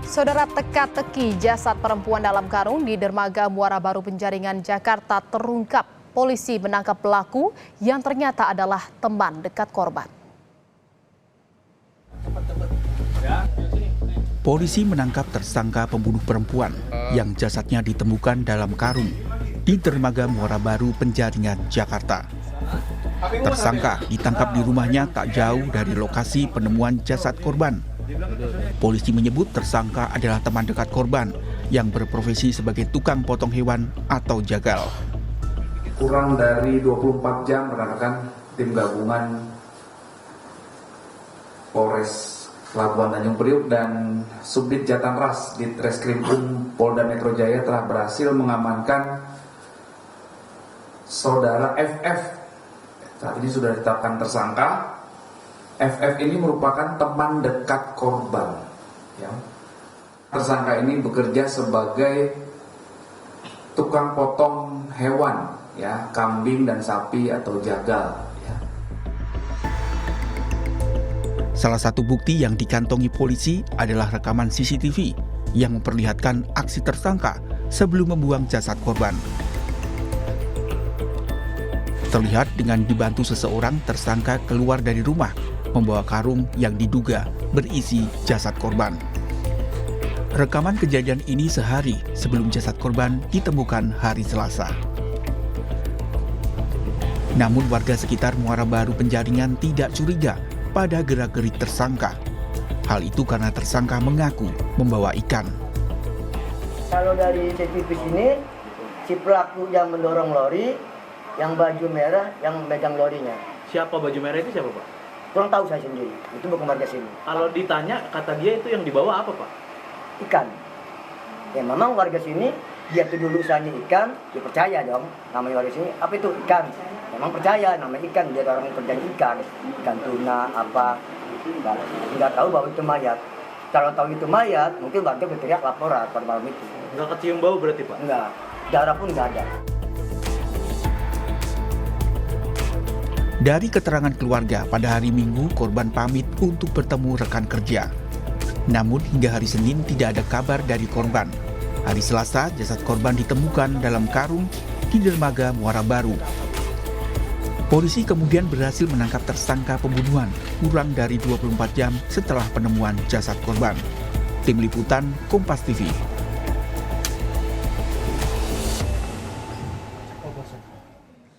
Saudara, teka-teki jasad perempuan dalam karung di dermaga Muara Baru Penjaringan, Jakarta terungkap. Polisi menangkap pelaku yang ternyata adalah teman dekat korban. Polisi menangkap tersangka pembunuh perempuan yang jasadnya ditemukan dalam karung di dermaga Muara Baru Penjaringan, Jakarta. Tersangka ditangkap di rumahnya tak jauh dari lokasi penemuan jasad korban. Polisi menyebut tersangka adalah teman dekat korban yang berprofesi sebagai tukang potong hewan atau jagal. Kurang dari 24 jam rekan-rekan tim gabungan Polres Labuan Tanjung Priuk dan Subdit Jatanras di Treskrimum Polda Metro Jaya telah berhasil mengamankan saudara FF. Saat ini sudah ditetapkan tersangka. FF ini merupakan teman dekat korban. Ya. Tersangka ini bekerja sebagai tukang potong hewan, ya, kambing dan sapi atau jagal. Ya. Salah satu bukti yang dikantongi polisi adalah rekaman CCTV yang memperlihatkan aksi tersangka sebelum membuang jasad korban. Terlihat dengan dibantu seseorang, tersangka keluar dari rumah membawa karung yang diduga berisi jasad korban. Rekaman kejadian ini sehari sebelum jasad korban ditemukan hari Selasa. Namun warga sekitar Muara Baru Penjaringan tidak curiga pada gerak-gerik tersangka. Hal itu karena tersangka mengaku membawa ikan. Kalau dari CCTV sini, si pelaku yang mendorong lori, yang baju merah, yang megang lorinya. Siapa baju merah itu siapa, Pak? Kurang tahu saya sendiri, itu bukan warga sini. Kalau ditanya, kata dia itu yang dibawa apa, Pak? Ikan. Ya memang warga sini, dia tuh dulu usahanya ikan, dia percaya dong, namanya warga sini, apa itu ikan? Memang percaya, namanya ikan, dia orang kerja ikan tuna, apa, nggak tahu bahwa itu mayat. Kalau tahu itu mayat, mungkin warga berteriak laporan pada malam itu. Nggak kecium bau berarti, Pak? Enggak, darah pun nggak ada. Dari keterangan keluarga, pada hari Minggu korban pamit untuk bertemu rekan kerja. Namun hingga hari Senin tidak ada kabar dari korban. Hari Selasa, jasad korban ditemukan dalam karung di dermaga Muara Baru. Polisi kemudian berhasil menangkap tersangka pembunuhan kurang dari 24 jam setelah penemuan jasad korban. Tim Liputan Kompas TV.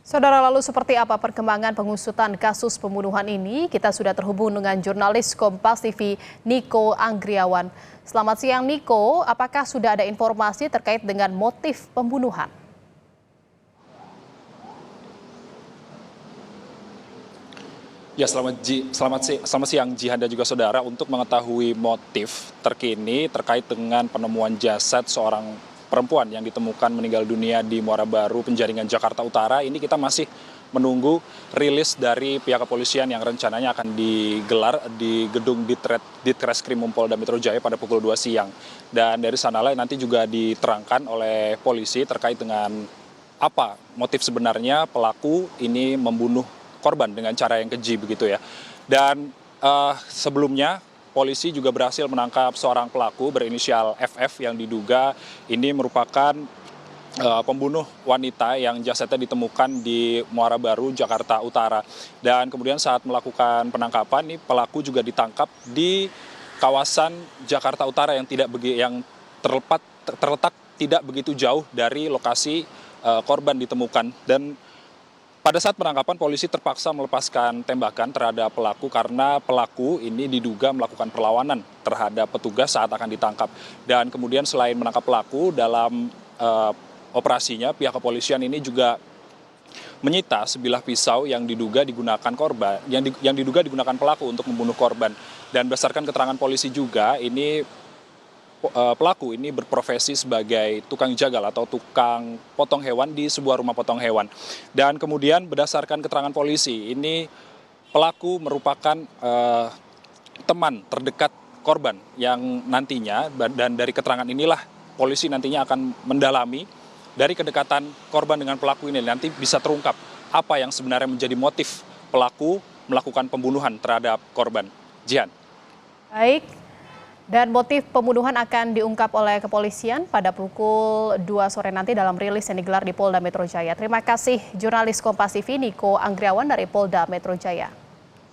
Saudara, lalu seperti apa perkembangan pengusutan kasus pembunuhan ini? Kita sudah terhubung dengan jurnalis Kompas TV Niko Anggriawan. Selamat siang Niko, apakah sudah ada informasi terkait dengan motif pembunuhan? Ya, selamat siang Jihan dan juga saudara. Untuk mengetahui motif terkini terkait dengan penemuan jasad seorang perempuan yang ditemukan meninggal dunia di Muara Baru Penjaringan, Jakarta Utara, ini kita masih menunggu rilis dari pihak kepolisian yang rencananya akan digelar di gedung Ditreskrimum Polda Metro Jaya pada pukul 2 siang. Dan dari sanalah nanti juga diterangkan oleh polisi terkait dengan apa motif sebenarnya pelaku ini membunuh korban dengan cara yang keji begitu ya. Dan sebelumnya polisi juga berhasil menangkap seorang pelaku berinisial FF yang diduga ini merupakan pembunuh wanita yang jasadnya ditemukan di Muara Baru, Jakarta Utara. Dan kemudian saat melakukan penangkapan, ini pelaku juga ditangkap di kawasan Jakarta Utara yang terletak tidak begitu jauh dari lokasi korban ditemukan. Dan pada saat penangkapan, polisi terpaksa melepaskan tembakan terhadap pelaku karena pelaku ini diduga melakukan perlawanan terhadap petugas saat akan ditangkap. Dan kemudian selain menangkap pelaku dalam operasinya, pihak kepolisian ini juga menyita sebilah pisau yang diduga digunakan korban, yang diduga digunakan pelaku untuk membunuh korban. Dan berdasarkan keterangan polisi juga, ini pelaku ini berprofesi sebagai tukang jagal atau tukang potong hewan di sebuah rumah potong hewan. Dan kemudian berdasarkan keterangan polisi, ini pelaku merupakan teman terdekat korban yang nantinya, dan dari keterangan inilah polisi nantinya akan mendalami dari kedekatan korban dengan pelaku ini, nanti bisa terungkap apa yang sebenarnya menjadi motif pelaku melakukan pembunuhan terhadap korban. Jihan. Baik. Dan motif pembunuhan akan diungkap oleh kepolisian pada pukul 2 sore nanti dalam rilis yang digelar di Polda Metro Jaya. Terima kasih jurnalis Kompas TV Niko Anggriawan dari Polda Metro Jaya.